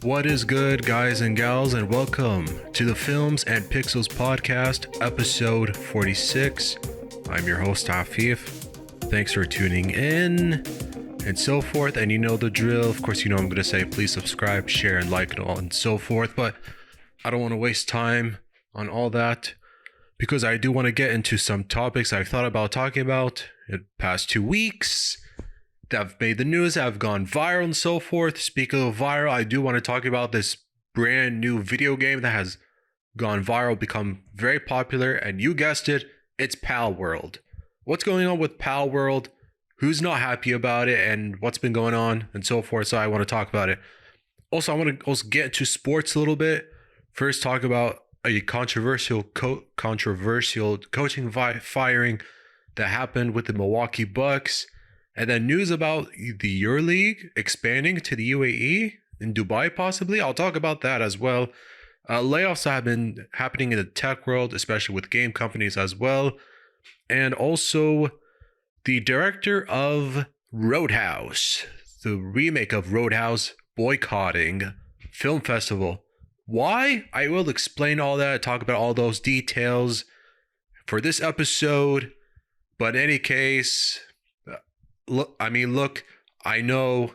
What is good, guys and gals, and welcome to the Films and Pixels podcast, episode 46. I'm your host, Afif. Thanks for tuning in and so forth. And you know the drill. Of course, you know I'm going to say please subscribe, share, and like, and so forth. But I don't want to waste time on all that because I do want to get into some topics I've thought about talking about in the past 2 weeks that have made the news, have gone viral and so forth. Speaking of viral, I do want to talk about this brand new video game that has gone viral, become very popular, and you guessed it, it's Palworld. What's going on with Palworld? Who's not happy about it, and what's been going on, and so forth. So I want to talk about it. Also, I want to also get into sports a little bit. First, talk about a controversial coaching firing that happened with the Milwaukee Bucks. And then news about the Euroleague expanding to the UAE in Dubai, possibly. I'll talk about that as well. Layoffs have been happening in the tech world, especially with game companies as well. And also the director of Roadhouse, the remake of Roadhouse, boycotting film festival. Why? I will explain all that, talk about all those details for this episode. But in any case, look, I know,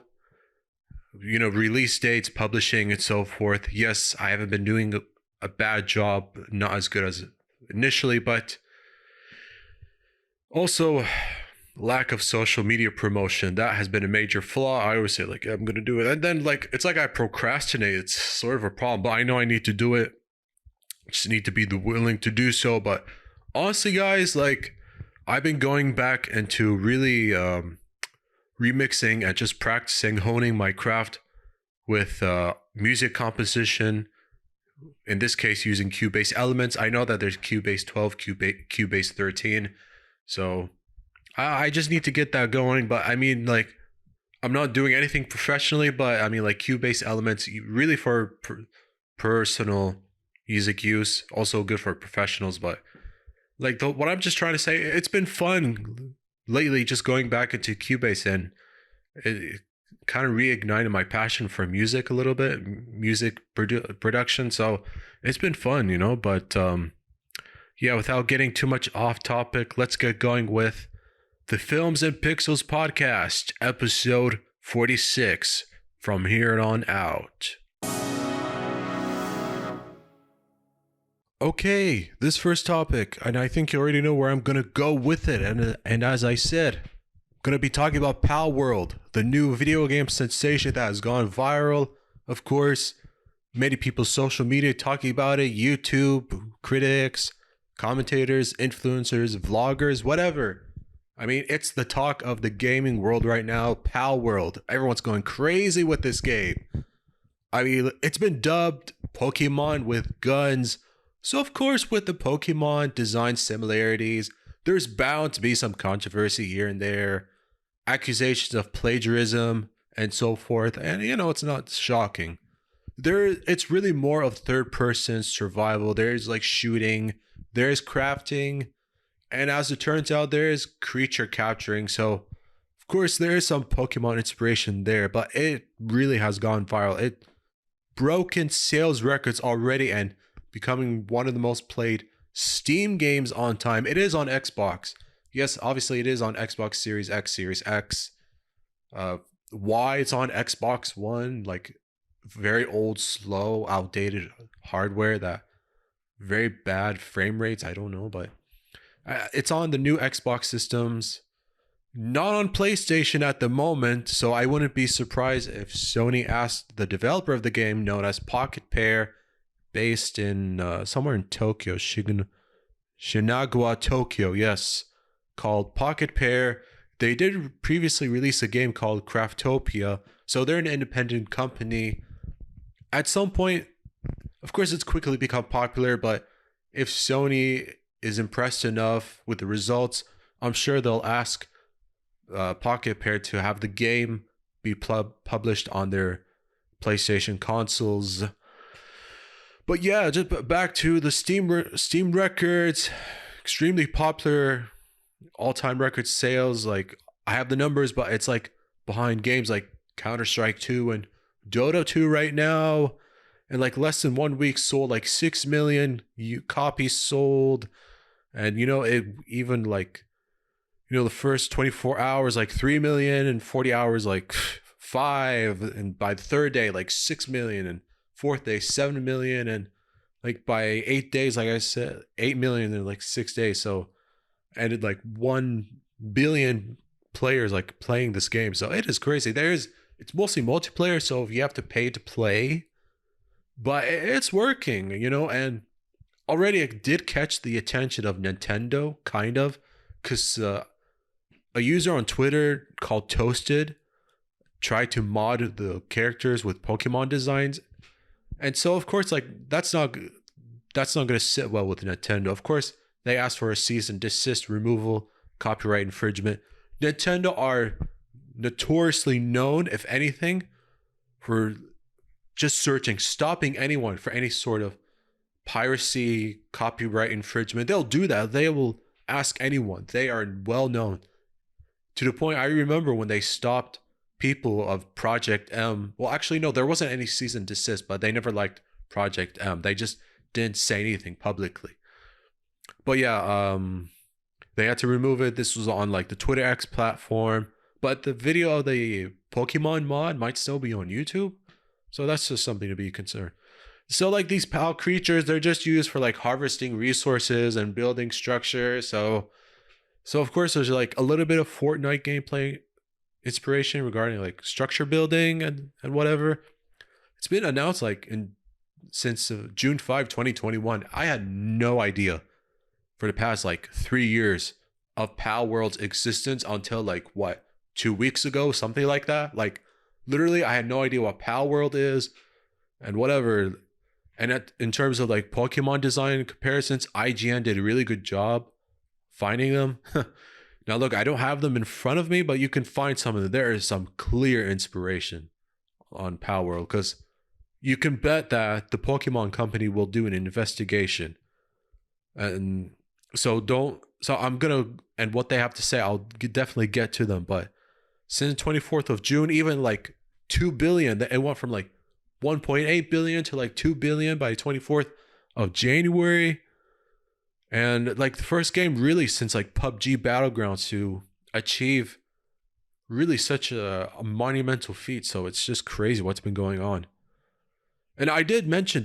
release dates, publishing, and so forth. Yes, I haven't been doing a bad job, not as good as initially, but also lack of social media promotion. That has been a major flaw. I always say, I'm going to do it. And then, it's like I procrastinate. It's sort of a problem, but I know I need to do it. Just need to be willing to do so. But honestly, guys, I've been going back into really remixing and just practicing, honing my craft with music composition. In this case, using Cubase elements. I know that there's Cubase 12, Cubase 13. So I just need to get that going. But I'm not doing anything professionally, but Cubase elements really for personal music use, also good for professionals. But what I'm just trying to say, it's been fun lately just going back into Cubase, and it kind of reignited my passion for music a little bit, music production. So it's been fun, but without getting too much off topic, let's get going with the Films and Pixels podcast, episode 46, from here on out. Okay, this first topic, and I think you already know where I'm going to go with it. And as I said, I'm going to be talking about Palworld, the new video game sensation that has gone viral. Of course, many people's social media talking about it, YouTube, critics, commentators, influencers, vloggers, whatever. It's the talk of the gaming world right now, Palworld. Everyone's going crazy with this game. It's been dubbed Pokemon with guns. So, of course, with the Pokemon design similarities, there's bound to be some controversy here and there, accusations of plagiarism, and so forth. And, it's not shocking. It's really more of third-person survival. There's, shooting, there's crafting, and as it turns out, there is creature capturing. So, of course, there is some Pokemon inspiration there, but it really has gone viral. It broken sales records already, and becoming one of the most played Steam games on time. It is on Xbox. Yes, obviously it is on Xbox Series X, Series X. Why it's on Xbox One, very old, slow, outdated hardware, that very bad frame rates, I don't know, but it's on the new Xbox systems. Not on PlayStation at the moment, so I wouldn't be surprised if Sony asked the developer of the game, known as Pocket Pair, based in somewhere in Tokyo, Shinagawa, Tokyo, yes, called Pocket Pair. They did previously release a game called Craftopia, so they're an independent company. At some point, of course, it's quickly become popular, but if Sony is impressed enough with the results, I'm sure they'll ask Pocket Pair to have the game be published on their PlayStation consoles. But yeah, just back to the Steam records, extremely popular, all-time record sales. I have the numbers, but it's behind games like Counter-Strike 2 and Dota 2 right now, in like less than 1 week, sold like 6 million copies sold. And, it even like, the first 24 hours, like 3 million, and 40 hours, like 5. And by the third day, like 6 million, and fourth day, 7 million. And like by 8 days, like I said, 8 million in like 6 days. So ended like 1 billion players like playing this game. So it is crazy. It's mostly multiplayer, so you have to pay to play, but it's working, and already it did catch the attention of Nintendo, kind of, because a user on Twitter called Toasted tried to mod the characters with Pokemon designs, and so of course, like that's not going to sit well with Nintendo. Of course, they asked for a cease and desist, removal, copyright infringement. Nintendo are notoriously known, if anything, for just stopping anyone for any sort of piracy, copyright infringement. They'll do that. They will ask anyone. They are well known. To the point, I remember when they stopped people of Project M. Well, actually, no, there wasn't any cease and desist, but they never liked Project M. They just didn't say anything publicly. But yeah, they had to remove it. This was on like the Twitter X platform, but the video of the Pokemon mod might still be on YouTube. So that's just something to be concerned. So like these PAL creatures, they're just used for like harvesting resources and building structure. So of course there's like a little bit of Fortnite gameplay inspiration regarding like structure building and whatever. It's been announced like since June 5, 2021. I had no idea for the past like 3 years of Palworld's existence until like 2 weeks ago, something like that. Like literally I had no idea what Palworld is and whatever. And in terms of like Pokemon design comparisons, IGN did a really good job finding them. Now look, I don't have them in front of me, but you can find some of them. There is some clear inspiration on Palworld, because you can bet that the Pokemon company will do an investigation. And so and what they have to say, I'll definitely get to them. But since 24th of June, even like 2 billion, it went from like 1.8 billion to like 2 billion by 24th of January. And like the first game really since like PUBG Battlegrounds to achieve really such a monumental feat. So it's just crazy what's been going on. And did I mention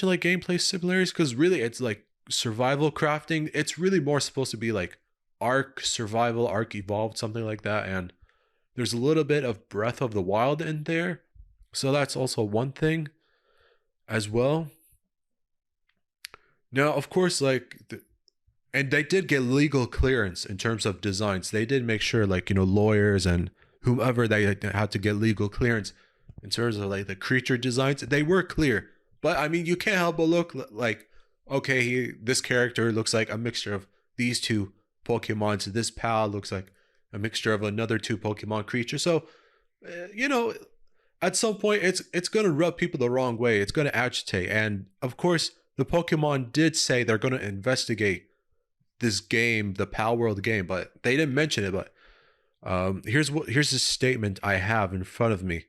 like gameplay similarities? Because really it's like survival crafting. It's really more supposed to be like Ark Survival, Ark Evolved, something like that. And there's a little bit of Breath of the Wild in there. So that's also one thing as well. Now, of course, and they did get legal clearance in terms of designs. They did make sure like, lawyers and whomever, they had to get legal clearance in terms of like the creature designs. They were clear. But I mean, you can't help but look like, okay, this character looks like a mixture of these two Pokemon. So this pal looks like a mixture of another two Pokemon creatures. So, at some point, it's going to rub people the wrong way. It's going to agitate. And of course, the Pokemon did say they're going to investigate this game, the Palworld game, but they didn't mention it. But here's the statement I have in front of me.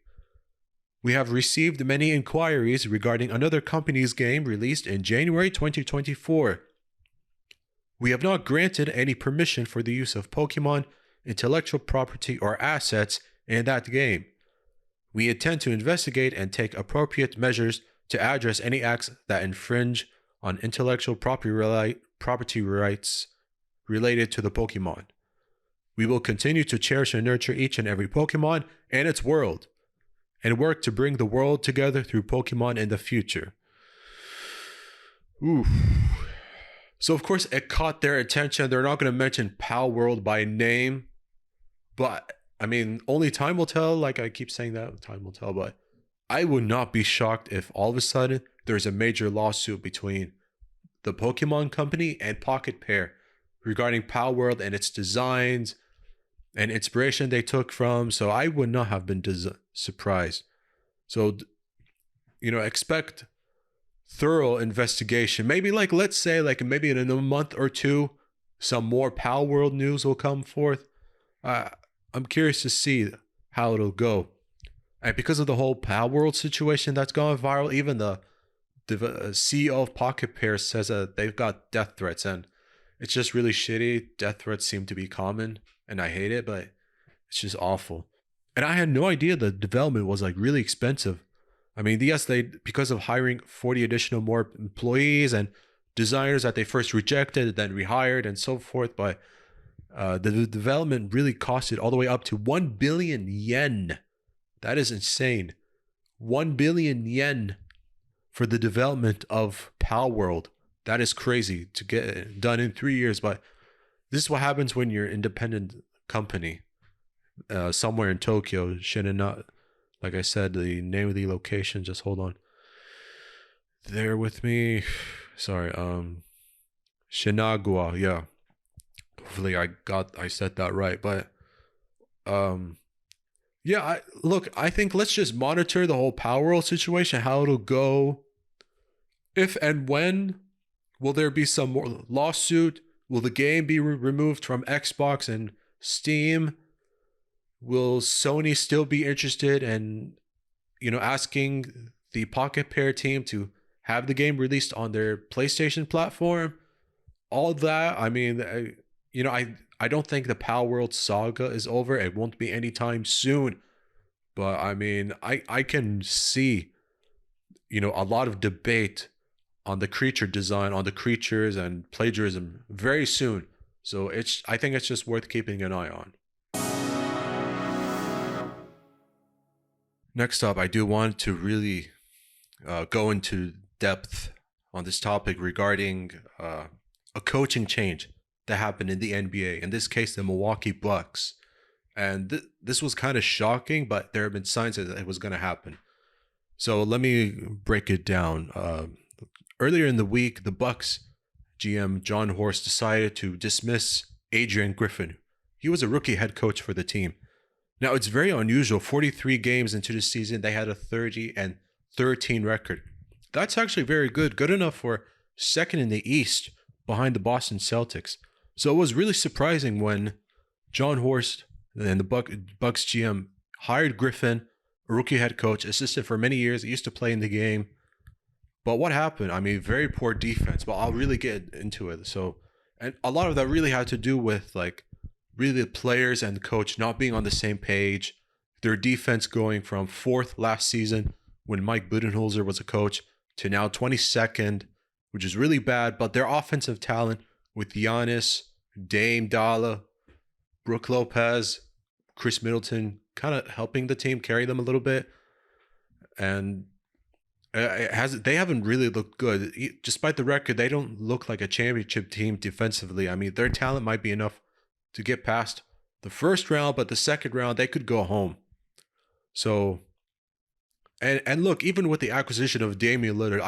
We have received many inquiries regarding another company's game released in January 2024. We have not granted any permission for the use of Pokemon intellectual property or assets in that game. We intend to investigate and take appropriate measures to address any acts that infringe on intellectual property rights related to the Pokemon. We will continue to cherish and nurture each and every Pokemon and its world, and work to bring the world together through Pokemon in the future. Oof. So of course it caught their attention. They're not going to mention Palworld by name, but I mean, only time will tell. Like I keep saying that, time will tell, but I would not be shocked if all of a sudden there's a major lawsuit between the Pokemon Company and Pocket Pair regarding Palworld and its designs and inspiration they took from. So I would not have been surprised. So, expect thorough investigation. Maybe let's say maybe in a month or two, some more Palworld news will come forth. I'm curious to see how it'll go. And because of the whole Palworld situation that's gone viral, even the CEO of Pocket Pair says that they've got death threats, and it's just really shitty. Death threats seem to be common, and I hate it, but it's just awful. And I had no idea the development was like really expensive. I mean, yes, they because of hiring 40 additional more employees and designers that they first rejected, then rehired, and so forth. But the development really costed all the way up to 1 billion yen. That is insane. 1 billion yen for the development of Palworld. That is crazy to get done in 3 years. But this is what happens when you're an independent company. Somewhere in Tokyo, Shinana. Like I said, the name of the location. Just hold on. There with me. Sorry. Shinagawa. Yeah. Hopefully I said that right. But yeah. I think let's just monitor the whole Palworld situation. How it'll go. If and when will there be some more lawsuit? Will the game be removed from Xbox and Steam? Will Sony still be interested in, asking the Pocket Pair team to have the game released on their PlayStation platform? All that, I mean, I don't think the Palworld saga is over. It won't be anytime soon. But I mean, I can see, a lot of debate on the creature design, on the creatures and plagiarism very soon. So I think it's just worth keeping an eye on. Next up, I do want to really go into depth on this topic regarding a coaching change that happened in the NBA, in this case, the Milwaukee Bucks. And this was kind of shocking, but there have been signs that it was going to happen. So let me break it down. Earlier in the week, the Bucks GM John Horst decided to dismiss Adrian Griffin. He was a rookie head coach for the team. Now, it's very unusual. 43 games into the season, they had a 30-13 record. That's actually very good. Good enough for second in the East behind the Boston Celtics. So it was really surprising when John Horst and the Bucks GM hired Griffin, a rookie head coach, assistant for many years. He used to play in the game. But what happened? I mean, very poor defense. But I'll really get into it. And a lot of that really had to do with really the players and the coach not being on the same page. Their defense going from 4th last season when Mike Budenholzer was a coach to now 22nd, which is really bad. But their offensive talent with Giannis, Dame Dalla, Brook Lopez, Chris Middleton kind of helping the team, carry them a little bit. And they haven't really looked good. Despite the record, they don't look like a championship team defensively. I mean, their talent might be enough to get past the first round, but the second round, they could go home. So, and look, even with the acquisition of Damian Lillard,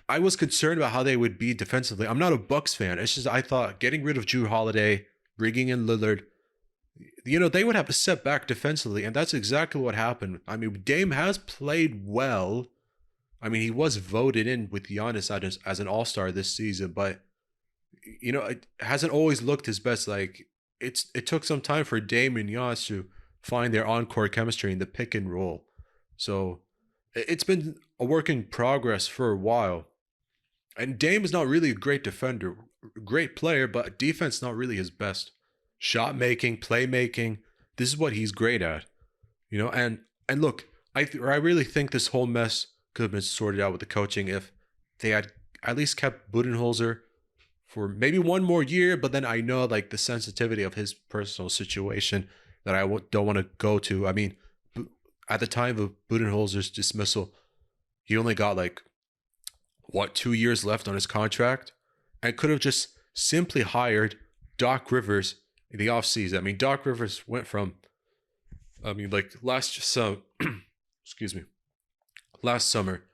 I was concerned about how they would be defensively. I'm not a Bucks fan. It's just I thought getting rid of Jrue Holiday, bringing in Lillard, they would have to step back defensively, and that's exactly what happened. I mean, Dame has played well. I mean, he was voted in with Giannis as an all-star this season, but it hasn't always looked his best. It took some time for Dame and Giannis to find their on-court chemistry in the pick and roll. So it's been a work in progress for a while. And Dame is not really a great defender, great player, but defense not really his best. Shot making, playmaking, this is what he's great at. And look, I really think this whole mess could have been sorted out with the coaching if they had at least kept Budenholzer for maybe one more year. But then I know the sensitivity of his personal situation that I don't want to go to. I mean, at the time of Budenholzer's dismissal, he only got 2 years left on his contract, and could have just simply hired Doc Rivers in the offseason. I mean, Doc Rivers went from, last summer,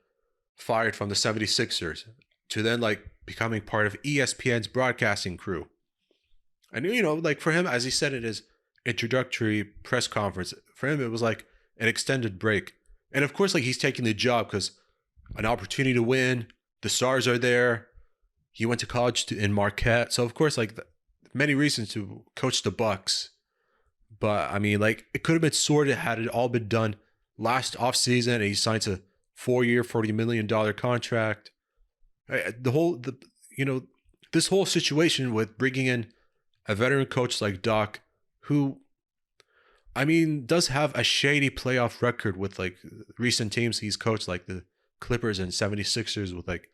fired from the 76ers to then becoming part of ESPN's broadcasting crew. And, for him, as he said in his introductory press conference, for him, it was an extended break. And of course, he's taking the job because an opportunity to win, the stars are there. He went to college in Marquette. So of course, many reasons to coach the Bucks. But I mean, like, it could have been sorted had it all been done last offseason and he signs a 4-year, $40 million contract. You know, this whole situation with bringing in a veteran coach like Doc, who, I mean, does have a shady playoff record with like recent teams he's coached, like the Clippers and 76ers, with like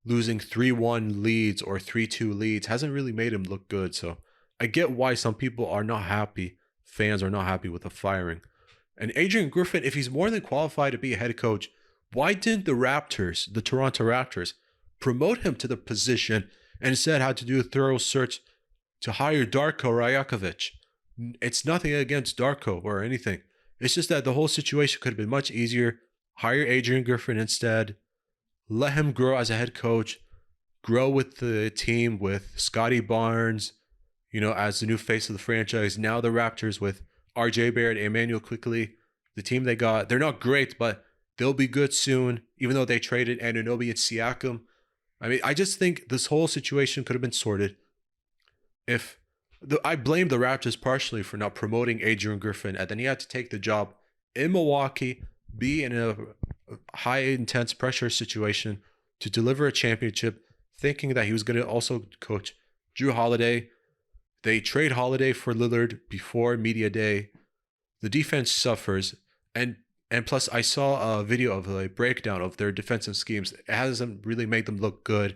losing 3-1 leads or 3-2 leads, hasn't really made him look good. So I get why some people are not happy. Fans are not happy with the firing. And Adrian Griffin, if he's more than qualified to be a head coach, why didn't the Toronto Raptors, promote him to the position and instead had to do a thorough search to hire Darko Rajakovic? It's nothing against Darko or anything. It's just that the whole situation could have been much easier. Hire Adrian Griffin instead. Let him grow as a head coach. Grow with the team with Scotty Barnes, as the new face of the franchise. Now the Raptors with RJ Barrett, Emmanuel Quickley. The team they got, they're not great, but they'll be good soon, even though they traded Anunoby and Siakam. I mean, I just think this whole situation could have been sorted I blame the Raptors partially for not promoting Adrian Griffin, and then he had to take the job in Milwaukee, be in a high intense pressure situation to deliver a championship, thinking that he was going to also coach Drew Holiday. They trade Holiday for Lillard before media day. The defense suffers, and plus I saw a video of a breakdown of their defensive schemes. It hasn't really made them look good.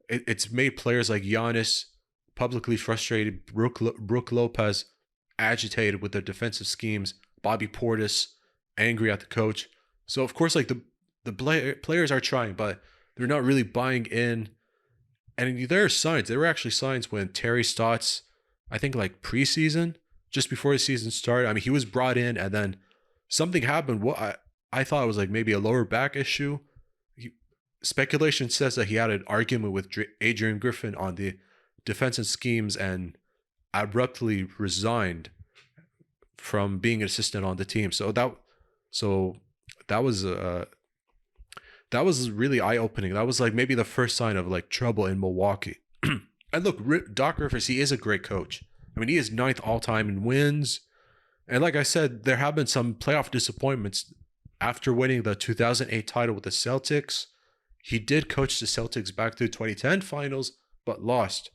It's made players like Giannis publicly frustrated, Brook Lopez agitated with their defensive schemes, Bobby Portis angry at the coach. So of course, like the players are trying, but they're not really buying in. And there are signs. There were actually signs when Terry Stotts, I think like preseason, just before the season started. I mean, he was brought in and then something happened. What I thought it was like maybe a lower back issue. Speculation says that he had an argument with Adrian Griffin on the defensive schemes and abruptly resigned from being an assistant on the team. So that was really eye-opening. That was like maybe the first sign of like trouble in Milwaukee. And look, Doc Rivers, he is a great coach. I mean, he is 9th all-time in wins. And like I said, there have been some playoff disappointments after winning the 2008 title with the Celtics. He did coach the Celtics back to the 2010 finals, but lost.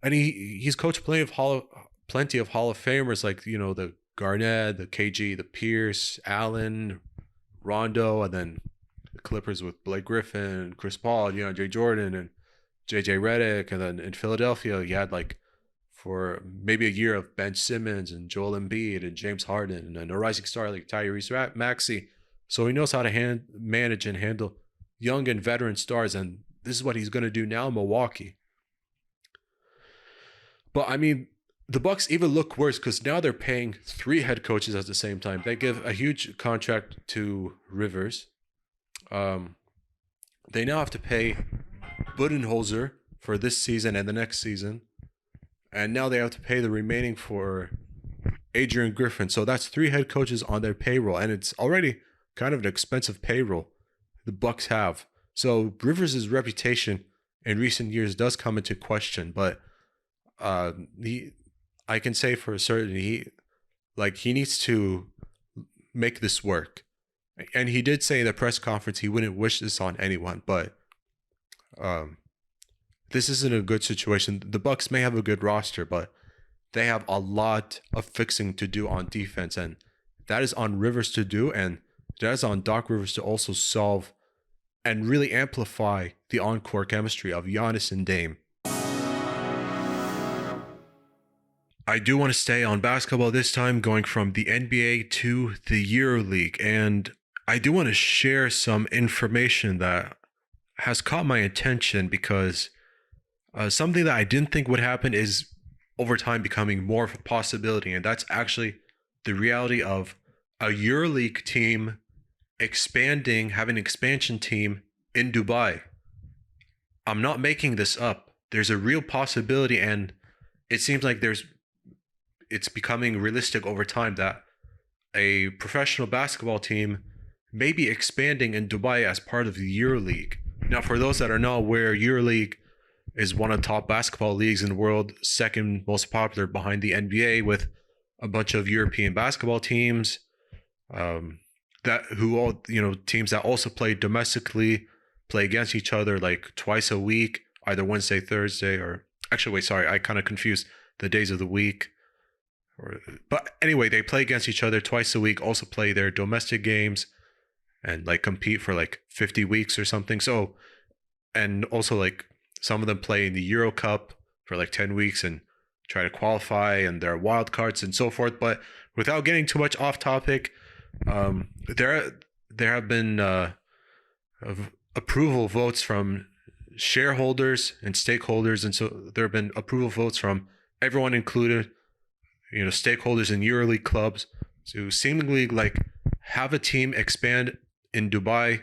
And he's coached plenty of Hall of Famers like, the Garnett, the KG, the Pierce, Allen, Rondo, and then the Clippers with Blake Griffin, Chris Paul, Jay Jordan, and JJ Redick. And then in Philadelphia, you had like for maybe a year of Ben Simmons and Joel Embiid and James Harden and a rising star like Tyrese Maxey. So he knows how to manage and handle young and veteran stars. And this is what he's going to do now in Milwaukee. But I mean, the Bucks even look worse because now they're paying 3 head coaches at the same time. They give a huge contract to Rivers. They now have to pay Budenholzer for this season and the next season. And now they have to pay the remaining for Adrian Griffin. So that's 3 head coaches on their payroll. And it's already kind of an expensive payroll the Bucks have. So Rivers' reputation in recent years does come into question. But I can say for certain he needs to make this work. And he did say in the press conference he wouldn't wish this on anyone, but this isn't a good situation. The Bucks may have a good roster, but they have a lot of fixing to do on defense, and that is on Rivers to do, and that is on Doc Rivers to also solve and really amplify the on-court chemistry of Giannis and Dame. I do want to stay on basketball this time, going from the NBA to the Euroleague, and I do want to share some information that has caught my attention because something that I didn't think would happen is over time becoming more of a possibility, and that's actually the reality of a Euroleague team having an expansion team in Dubai. I'm not making this up. There's a real possibility, and it seems like it's becoming realistic over time that a professional basketball team may be expanding in Dubai as part of the Euroleague. Now, for those that are not aware, Euroleague is one of the top basketball leagues in the world, second most popular behind the NBA, with a bunch of European basketball teams, that who all teams that also play domestically play against each other like twice a week, either Wednesday, Thursday, or actually wait, sorry, I kind of confused the days of the week. But anyway, they play against each other twice a week, also play their domestic games and like compete for like 50 weeks or something. So, and also like some of them play in the Euro Cup for like 10 weeks and try to qualify, and there are wild cards and so forth. But without getting too much off topic, there have been approval votes from shareholders and stakeholders, and so there have been approval votes from everyone included, stakeholders in Euroleague clubs, to seemingly like have a team expand in Dubai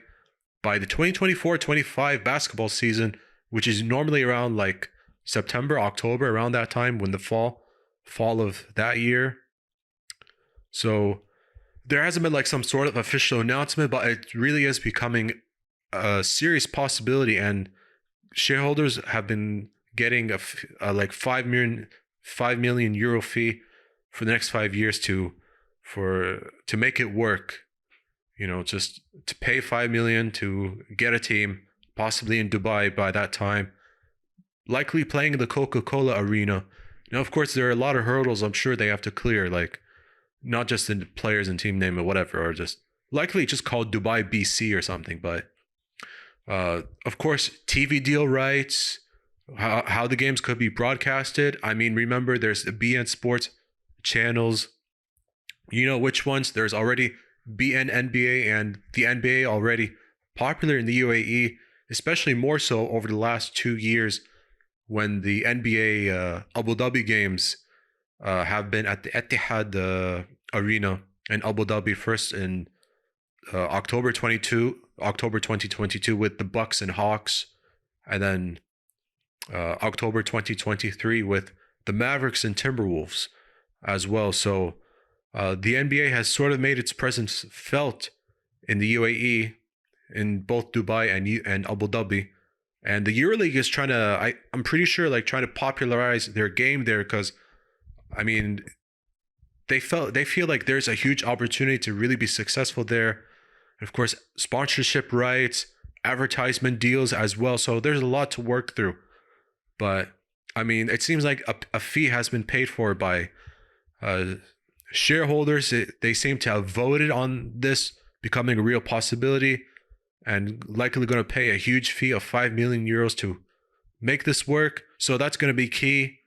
by the 2024-25 basketball season, which is normally around like September, October, around that time, when the fall of that year. So there hasn't been like some sort of official announcement, but it really is becoming a serious possibility, and shareholders have been getting a like 5 million euro fee for the next 5 years to make it work. Just to pay 5 million to get a team, possibly in Dubai by that time, likely playing in the Coca-Cola arena. Now, of course, there are a lot of hurdles I'm sure they have to clear, like not just the players and team name or whatever, or just likely just called Dubai BC or something. But of course, TV deal rights, how the games could be broadcasted. I mean, remember, there's the BN Sports channels. You know which ones? There's already BN NBA, and the NBA already popular in the UAE, especially more so over the last 2 years when the NBA Abu Dhabi games have been at the Etihad Arena in Abu Dhabi, first in October 2022 with the Bucks and Hawks, and then October 2023 with the Mavericks and Timberwolves as well. So the NBA has sort of made its presence felt in the UAE, in both Dubai and Abu Dhabi. And the Euroleague is trying to, I'm pretty sure, like trying to popularize their game there, because I mean, they feel like there's a huge opportunity to really be successful there. And of course, sponsorship rights, advertisement deals as well. So there's a lot to work through. But I mean, it seems like a fee has been paid for by shareholders. They seem to have voted on this becoming a real possibility, and likely going to pay a huge fee of 5 million euros to make this work. So that's going to be key,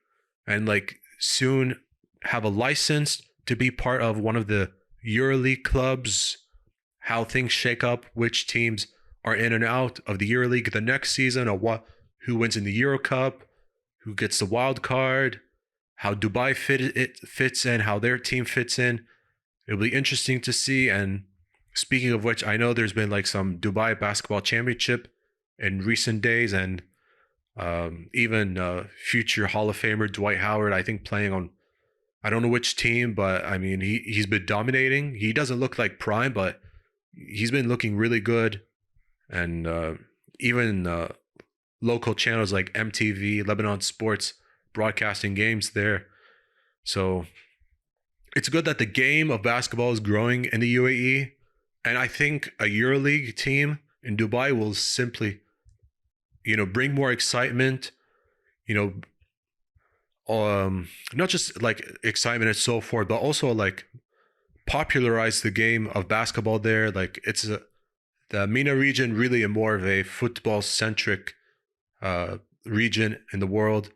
and like soon have a license to be part of one of the EuroLeague clubs. How things shake up, which teams are in and out of the EuroLeague the next season, or who wins in the Euro Cup, who gets the wild card, how Dubai fits in, how their team fits in. It'll be interesting to see. And speaking of which, I know there's been like some Dubai basketball championship in recent days, and even future Hall of Famer Dwight Howard, I think, playing on, I don't know which team, but I mean, he's been dominating. He doesn't look like prime, but he's been looking really good. And even local channels like MTV, Lebanon Sports, broadcasting games there. So it's good that the game of basketball is growing in the UAE. And I think a EuroLeague team in Dubai will simply, bring more excitement, not just like excitement and so forth, but also like popularize the game of basketball there. Like the MENA region really more of a football centric region in the world,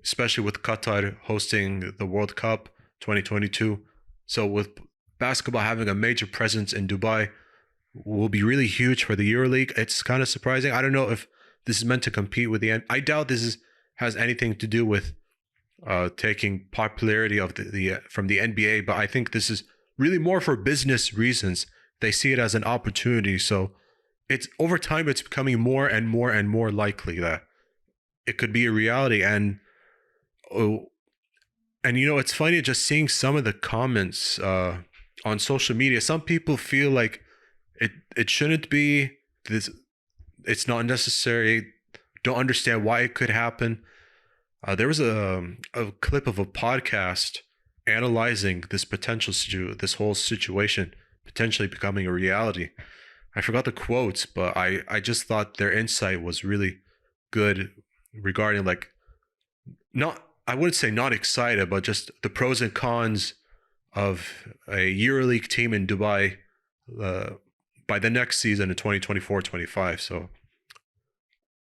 especially with Qatar hosting the World Cup 2022. So with basketball having a major presence in Dubai will be really huge for the EuroLeague. It's kind of surprising. I don't know if this is meant to compete with I doubt this has anything to do with taking popularity of the from the NBA, but I think this is really more for business reasons. They see it as an opportunity. So it's over time, it's becoming more and more and more likely that it could be a reality. And it's funny just seeing some of the comments on social media. Some people feel like it shouldn't be this. It's not necessary. Don't understand why it could happen. There was a clip of a podcast analyzing this this whole situation potentially becoming a reality. I forgot the quotes, but I just thought their insight was really good regarding like not I wouldn't say not excited, but just the pros and cons of a EuroLeague team in Dubai by the next season in 2024-25. So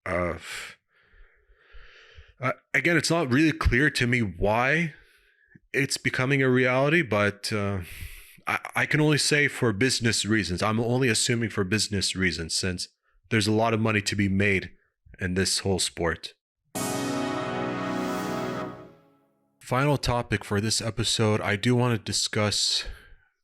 uh, again, it's not really clear to me why it's becoming a reality, but I can only say for business reasons. I'm only assuming for business reasons since there's a lot of money to be made in this whole sport. Final topic for this episode, I do want to discuss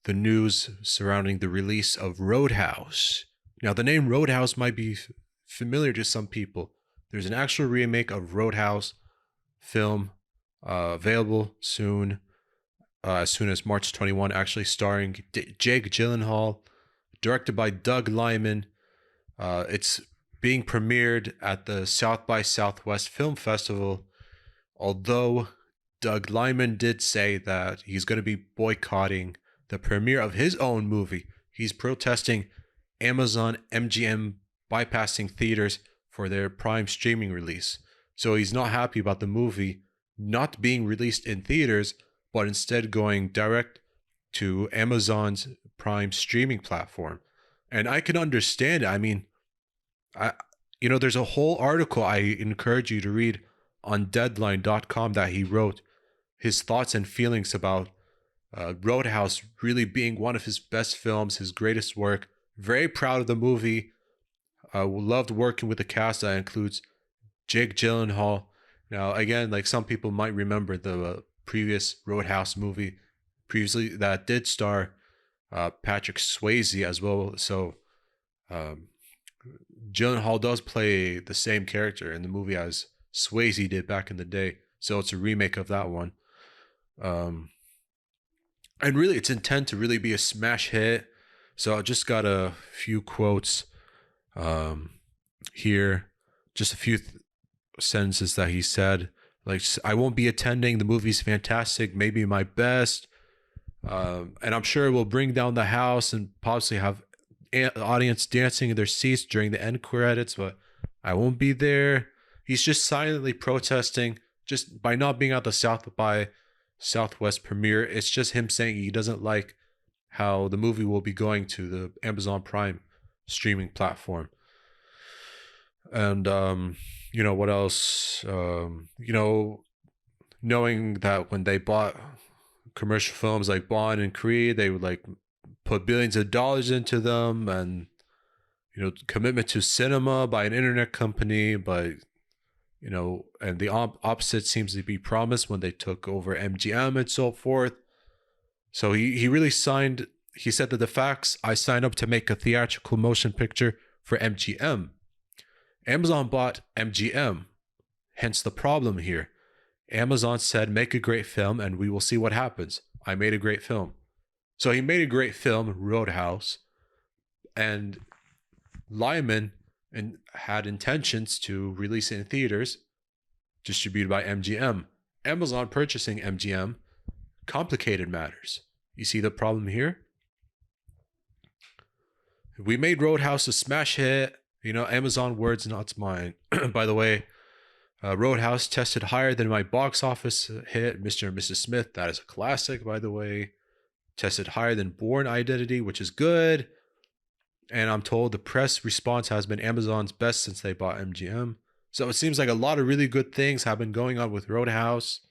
the news surrounding the release of Roadhouse. Now, the name Roadhouse might be familiar to some people. There's an actual remake of Roadhouse film available soon, as soon as March 21, actually starring Jake Gyllenhaal, directed by Doug Liman. It's being premiered at the South by Southwest Film Festival, although Doug Liman did say that he's going to be boycotting the premiere of his own movie. He's protesting Amazon MGM bypassing theaters for their Prime streaming release. So he's not happy about the movie not being released in theaters, but instead going direct to Amazon's Prime streaming platform. And I can understand it. I mean, there's a whole article I encourage you to read on deadline.com that he wrote his thoughts and feelings about Roadhouse really being one of his best films, his greatest work. Very proud of the movie. Loved working with the cast that includes Jake Gyllenhaal. Now, again, like some people might remember the previous Roadhouse movie previously that did star Patrick Swayze as well. So Gyllenhaal does play the same character in the movie as Swayze did back in the day. So it's a remake of that one. And really, it's intended to really be a smash hit. So I just got a few quotes here. Just a few sentences that he said. Like, I won't be attending. The movie's fantastic. Maybe my best. And I'm sure it will bring down the house and possibly have audience dancing in their seats during the end credits. But I won't be there. He's just silently protesting just by not being at the South by Southwest premiere. It's just him saying he doesn't like how the movie will be going to the Amazon Prime streaming platform. And what else? Knowing that when they bought commercial films like Bond and Creed, they would like put billions of dollars into them, and commitment to cinema by an internet company, but and the opposite seems to be promised when they took over MGM and so forth. So he really signed. He said that the facts: I signed up to make a theatrical motion picture for MGM. Amazon bought MGM, hence the problem here. Amazon said, make a great film and we will see what happens. I made a great film. So he made a great film, Roadhouse, and Lyman had intentions to release it in theaters, distributed by MGM. Amazon purchasing MGM complicated matters. You see the problem here? We made Roadhouse a smash hit. Amazon words, not mine. By the way, Roadhouse tested higher than my box office hit, Mr. and Mrs. Smith. That is a classic, by the way. Tested higher than Bourne Identity, which is good. And I'm told the press response has been Amazon's best since they bought MGM. So it seems like a lot of really good things have been going on with Roadhouse.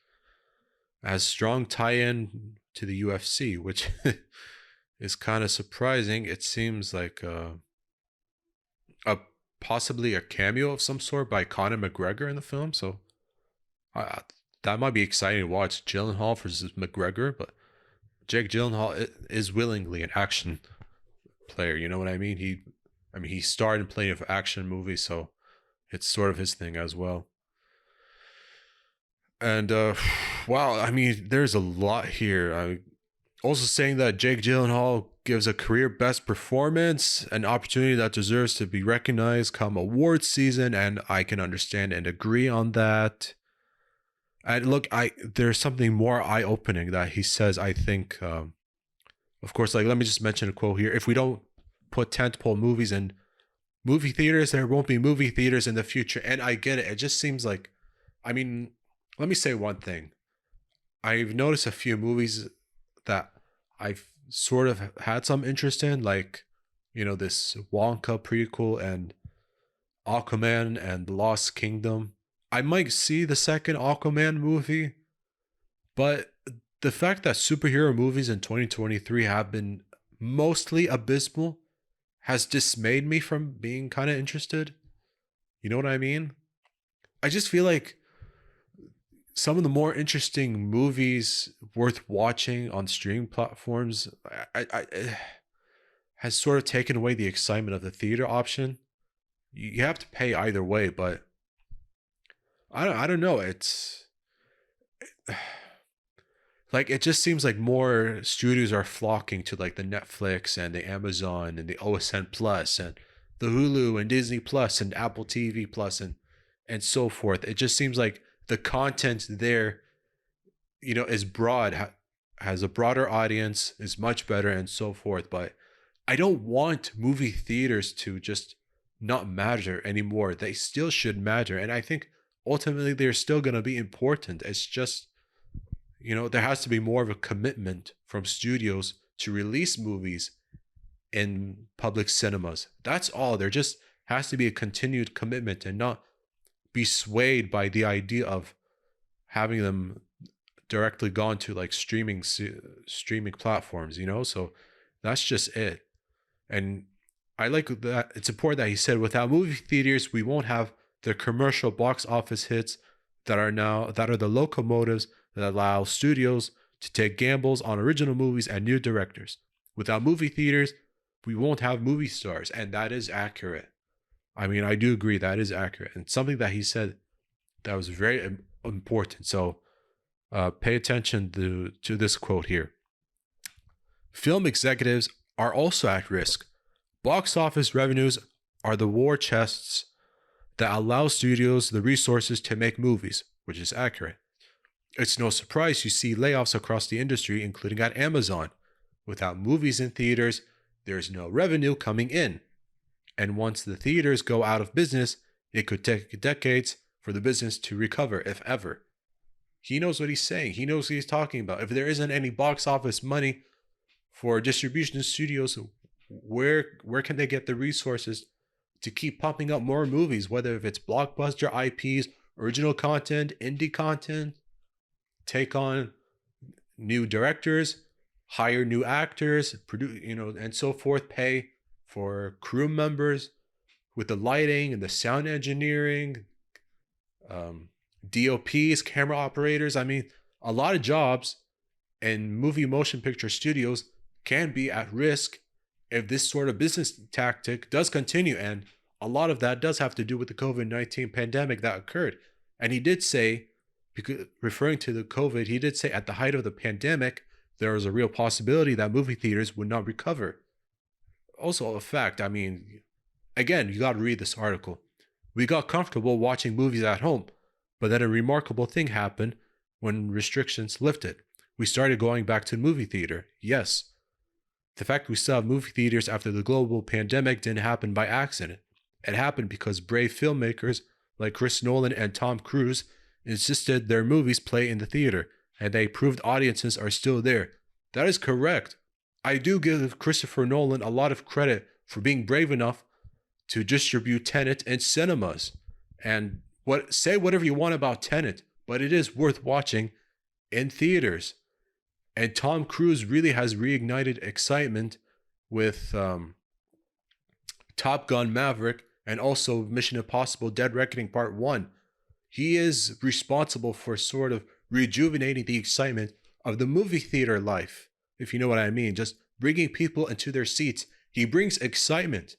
It has strong tie-in to the UFC, which is kind of surprising. It seems like possibly a cameo of some sort by Conor McGregor in the film. So that might be exciting to watch. Gyllenhaal versus McGregor, but Jake Gyllenhaal is willingly an action player. You know what I mean? He starred in plenty of action movies, so it's sort of his thing as well. And wow, there's a lot here. Also saying that Jake Gyllenhaal gives a career best performance, an opportunity that deserves to be recognized come awards season, and I can understand and agree on that. And look, there's something more eye-opening that he says. I think, of course, like let me just mention a quote here. If we don't put tentpole movies in movie theaters, there won't be movie theaters in the future. And I get it. It just seems like, I mean, let me say one thing. I've noticed a few movies that I've sort of had some interest in, like, this Wonka prequel and Aquaman and the Lost Kingdom. I might see the second Aquaman movie, but the fact that superhero movies in 2023 have been mostly abysmal has dismayed me from being kind of interested. You know what I mean? I just feel like some of the more interesting movies worth watching on streaming platforms has sort of taken away the excitement of the theater option. You have to pay either way, but I don't know. It's like it just seems like more studios are flocking to like the Netflix and the Amazon and the OSN Plus and the Hulu and Disney Plus and Apple TV Plus and so forth. It just seems like the content there, is broad, has a broader audience, is much better and so forth. But I don't want movie theaters to just not matter anymore. They still should matter. And I think ultimately they're still going to be important. It's just, there has to be more of a commitment from studios to release movies in public cinemas. That's all. There just has to be a continued commitment and not be swayed by the idea of having them directly gone to like streaming platforms, So that's just it. And I like that it's important that he said without movie theaters, we won't have the commercial box office hits that are the locomotives that allow studios to take gambles on original movies and new directors. Without movie theaters, we won't have movie stars, and that is accurate. I mean, I do agree that is accurate, and something that he said that was very important. So pay attention to this quote here. Film executives are also at risk. Box office revenues are the war chests that allow studios the resources to make movies, which is accurate. It's no surprise you see layoffs across the industry, including at Amazon. Without movies in theaters, there's no revenue coming in. And once the theaters go out of business, it could take decades for the business to recover, if ever. He knows what he's saying. He knows what he's talking about. If there isn't any box office money for distribution studios, where can they get the resources to keep pumping up more movies, whether if it's blockbuster IPs, original content, indie content, take on new directors, hire new actors, produce, and so forth, pay for crew members with the lighting and the sound engineering, DOPs, camera operators. I mean, a lot of jobs in movie motion picture studios can be at risk if this sort of business tactic does continue. And a lot of that does have to do with the COVID-19 pandemic that occurred. And he did say, referring to the COVID, he did say at the height of the pandemic, there was a real possibility that movie theaters would not recover. Also a fact, I mean, again, you got to read this article. We got comfortable watching movies at home, but then a remarkable thing happened when restrictions lifted. We started going back to the movie theater. Yes. The fact we still have movie theaters after the global pandemic didn't happen by accident. It happened because brave filmmakers like Chris Nolan and Tom Cruise insisted their movies play in the theater, and they proved audiences are still there. That is correct. I do give Christopher Nolan a lot of credit for being brave enough to distribute Tenet in cinemas. And say whatever you want about Tenet, but it is worth watching in theaters. And Tom Cruise really has reignited excitement with Top Gun Maverick and also Mission Impossible Dead Reckoning Part 1. He is responsible for sort of rejuvenating the excitement of the movie theater life, if you know what I mean. Just bringing people into their seats. He brings excitement.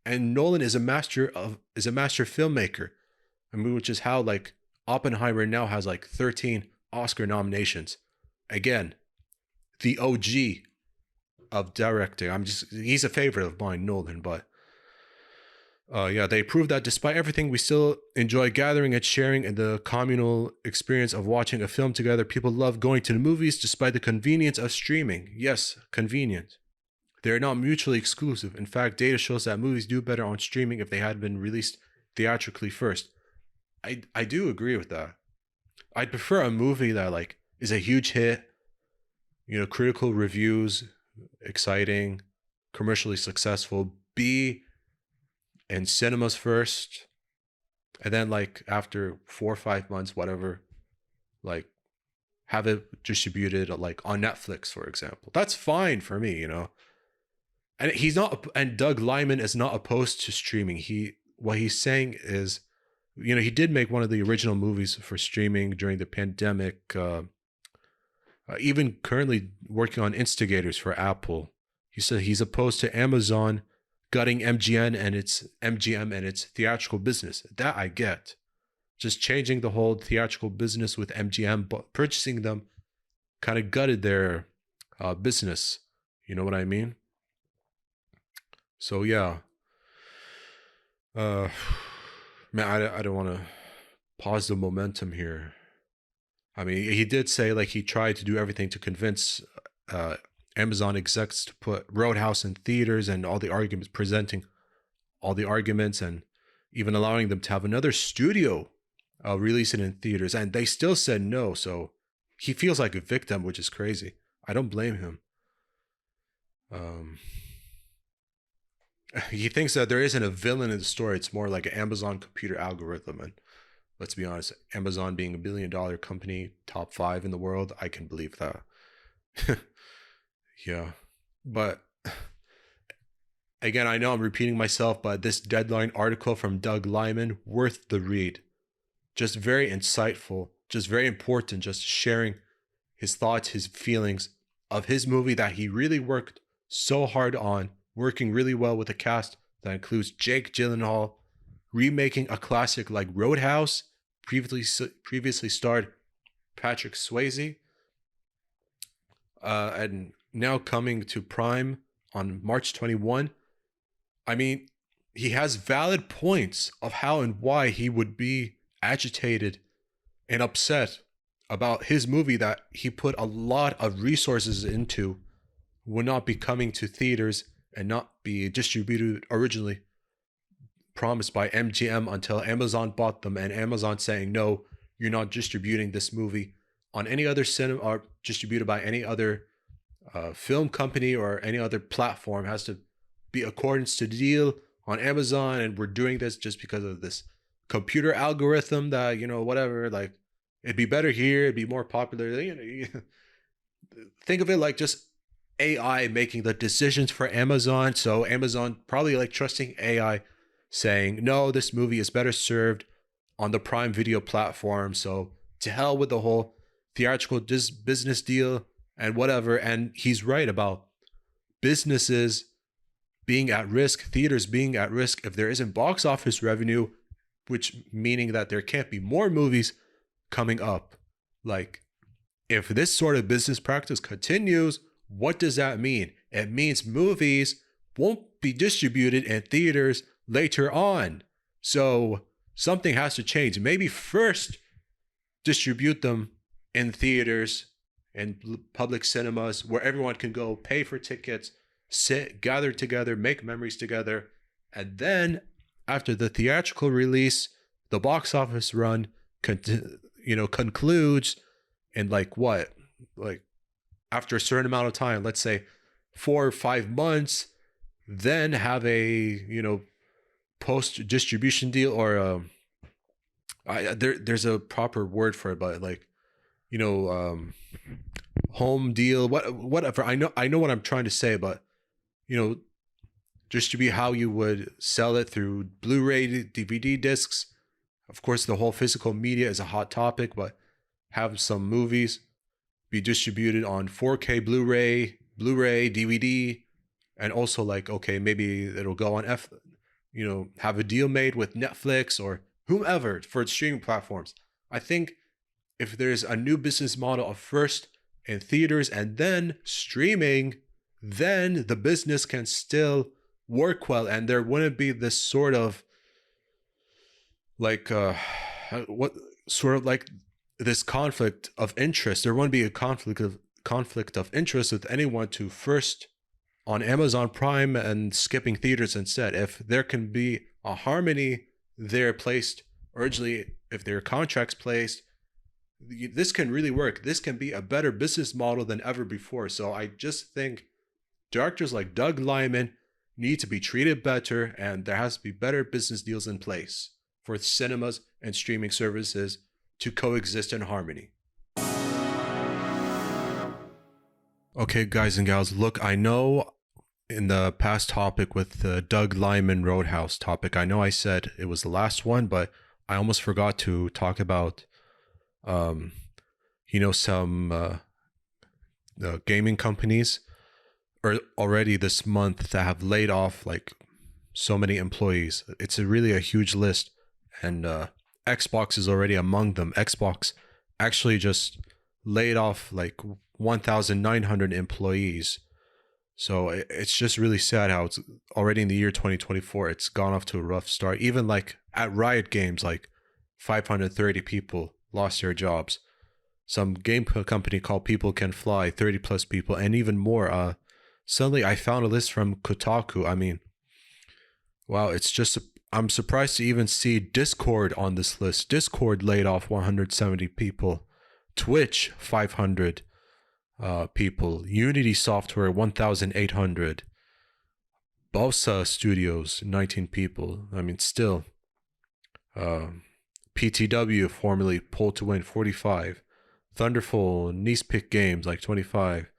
And Nolan is a master filmmaker. I mean, which is how like Oppenheimer now has like 13 Oscar nominations. Again, the OG of directing. He's a favorite of mine, Nolan, but Yeah, they proved that despite everything, we still enjoy gathering and sharing and the communal experience of watching a film together. People love going to the movies despite the convenience of streaming. Yes, convenient. They're not mutually exclusive. In fact, data shows that movies do better on streaming if they had been released theatrically first. I do agree with that. I'd prefer a movie that like is a huge hit, critical reviews, exciting, commercially successful, be in cinemas first, and then like after 4 or 5 months, whatever, like have it distributed like on Netflix, for example. That's fine for me. And Doug Liman is not opposed to streaming. What he's saying is, he did make one of the original movies for streaming during the pandemic. Even currently working on Instigators for Apple. He said he's opposed to Amazon gutting MGM and its theatrical business. That I get. Just changing the whole theatrical business with MGM, but purchasing them kind of gutted their business. You know what I mean? So yeah. Man, I don't want to pause the momentum here. I mean, he did say like he tried to do everything to convince Amazon execs to put Roadhouse in theaters and presenting all the arguments and even allowing them to have another studio release it in theaters. And they still said no. So he feels like a victim, which is crazy. I don't blame him. He thinks that there isn't a villain in the story. It's more like an Amazon computer algorithm. And let's be honest, Amazon being $1 billion company, top 5 in the world, I can believe that. Yeah. But again, I know I'm repeating myself, but this Deadline article from Doug Liman, worth the read. Just very insightful, just very important, just sharing his thoughts, his feelings of his movie that he really worked so hard on, working really well with a cast that includes Jake Gyllenhaal, remaking a classic like Roadhouse, previously starred Patrick Swayze, and now coming to Prime on March 21. I mean, he has valid points of how and why he would be agitated and upset about his movie that he put a lot of resources into would not be coming to theaters and not be distributed originally promised by MGM until Amazon bought them, and Amazon saying, no, you're not distributing this movie on any other cinema or distributed by any other film company or any other platform. It has to be accordance to the deal on Amazon, and we're doing this just because of this computer algorithm that, whatever, like it'd be better here, it'd be more popular. Think of it like just AI making the decisions for Amazon. So Amazon probably like trusting AI saying, no, this movie is better served on the Prime Video platform. So to hell with the whole theatrical business deal and whatever. And he's right about businesses being at risk, theaters being at risk if there isn't box office revenue, which meaning that there can't be more movies coming up. Like, if this sort of business practice continues, what does that mean? It means movies won't be distributed in theaters later on. So something has to change. Maybe first distribute them in theaters and public cinemas where everyone can go pay for tickets, sit, gather together, make memories together. And then after the theatrical release, the box office run concludes in after a certain amount of time, let's say 4 or 5 months, then have a post distribution deal or there's a proper word for it, but home deal, whatever. I know what I'm trying to say, but distribute how you would sell it through Blu-ray, DVD discs. Of course, the whole physical media is a hot topic, but have some movies be distributed on 4K Blu-ray, DVD, and also maybe it'll go on have a deal made with Netflix or whomever for streaming platforms. I think if there's a new business model of first in theaters and then streaming, then the business can still work well, and there wouldn't be this sort of like what sort of like this conflict of interest. There wouldn't be a conflict of interest with anyone to first on Amazon Prime and skipping theaters instead. If there can be a harmony there placed originally, if there are contracts placed, this can really work. This can be a better business model than ever before. So I just think directors like Doug Liman need to be treated better, and there has to be better business deals in place for cinemas and streaming services to coexist in harmony. Okay, guys and gals, look, I know in the past topic with the Doug Liman Roadhouse topic, I know I said it was the last one, but I almost forgot to talk about some gaming companies or already this month that have laid off like so many employees. It's really a huge list, and Xbox is already among them. Xbox actually just laid off like 1,900 employees. So it's just really sad how it's already in the year 2024. It's gone off to a rough start. Even like at Riot Games, like 530 people lost their jobs. Some game company called People Can Fly, 30 plus people, and even more. Suddenly I found a list from Kotaku. I mean, wow, it's just, I'm surprised to even see Discord on this list. Discord laid off 170 people. Twitch, 500 people. Unity Software, 1,800. Bosa Studios, 19 people. I mean, still. PTW, formerly Pull to Win, 45. Thunderful, Nicepick Games, like 25.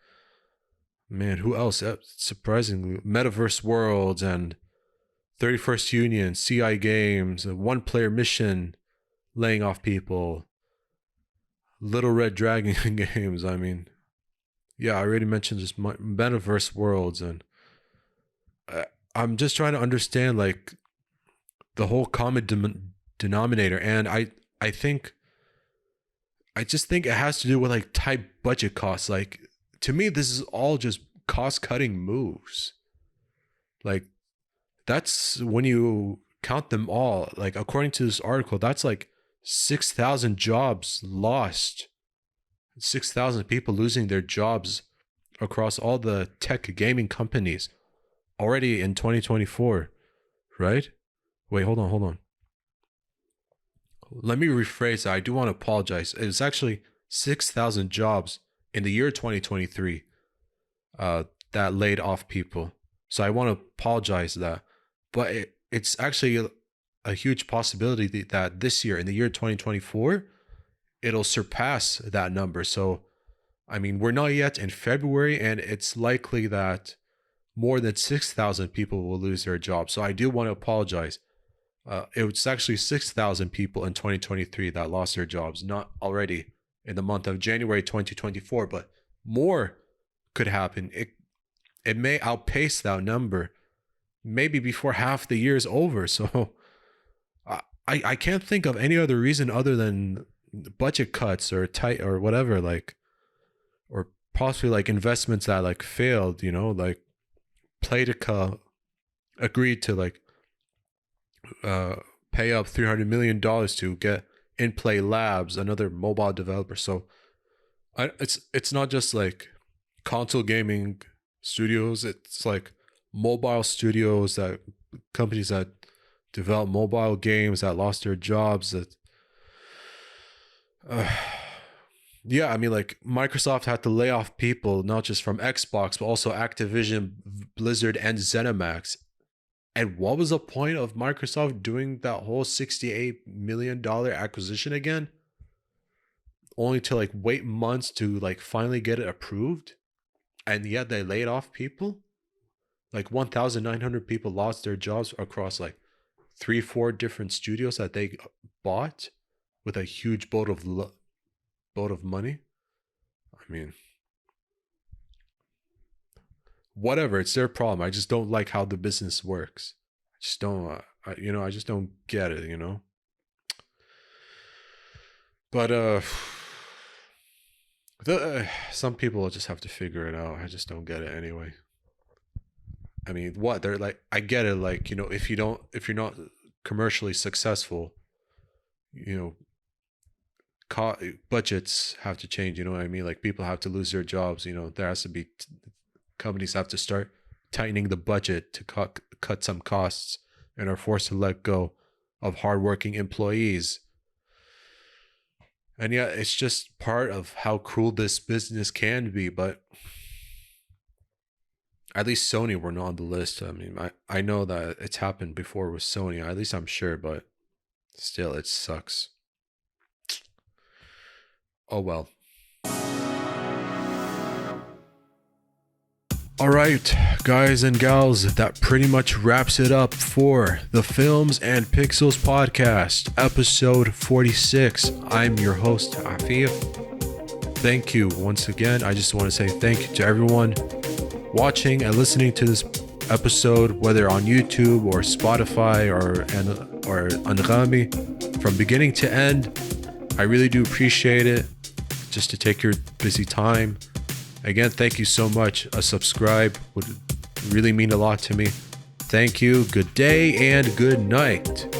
Man, who else? Surprisingly, Metaverse Worlds and 31st Union, CI Games, One Player Mission, laying off people. Little Red Dragon Games. I mean, yeah, I already mentioned just Metaverse Worlds, and I'm just trying to understand like the whole common denominator, and I just think it has to do with like tight budget costs. Like, to me, this is all just cost-cutting moves. Like, that's when you count them all. Like, according to this article, that's like 6,000 jobs lost. 6,000 people losing their jobs across all the tech gaming companies already in 2024, right? Wait, hold on. Let me rephrase that. I do want to apologize. It's actually 6,000 jobs in the year 2023 that laid off people. So I want to apologize that. But it's actually a huge possibility that this year, in the year 2024, it'll surpass that number. So, I mean, we're not yet in February, and it's likely that more than 6,000 people will lose their jobs. So I do want to apologize. It was actually 6,000 people in 2023 that lost their jobs, not already in the month of January 2024, but more could happen. It may outpace that number, maybe before half the year is over. So I can't think of any other reason other than budget cuts or tight or whatever, like, or possibly like investments that like failed, like Playtika agreed to like pay up $300 million to get In Play Labs, another mobile developer. So it's not just like console gaming studios, it's like mobile studios, that companies that develop mobile games that lost their jobs. That yeah, I mean, like Microsoft had to lay off people, not just from Xbox, but also Activision, Blizzard, and ZeniMax. And what was the point of Microsoft doing that whole $68 million acquisition again? Only to like wait months to like finally get it approved? And yet they laid off people? Like 1,900 people lost their jobs across like 3-4 different studios that they bought with a huge boat of money. I mean, whatever, it's their problem. I just don't like how the business works. I just don't I just don't get it. But some people will just have to figure it out. I just don't get it anyway. I mean, what they're like, I get it. Like, if you're not commercially successful, you know, budgets have to change. You know what I mean? Like, people have to lose their jobs. There has to be companies have to start tightening the budget to cut some costs, and are forced to let go of hardworking employees. And yeah, it's just part of how cruel this business can be. But at least Sony were not on the list. I mean, I know that it's happened before with Sony. At least I'm sure, but still, it sucks. Oh well. Alright, guys and gals, that pretty much wraps it up for the Films and Pixels podcast, episode 46. I'm your host, Afif. Thank you once again. I just want to say thank you to everyone watching and listening to this episode, whether on YouTube or Spotify or Anghami, from beginning to end. I really do appreciate it, just to take your busy time. Again, thank you so much. A subscribe would really mean a lot to me. Thank you. Good day and good night.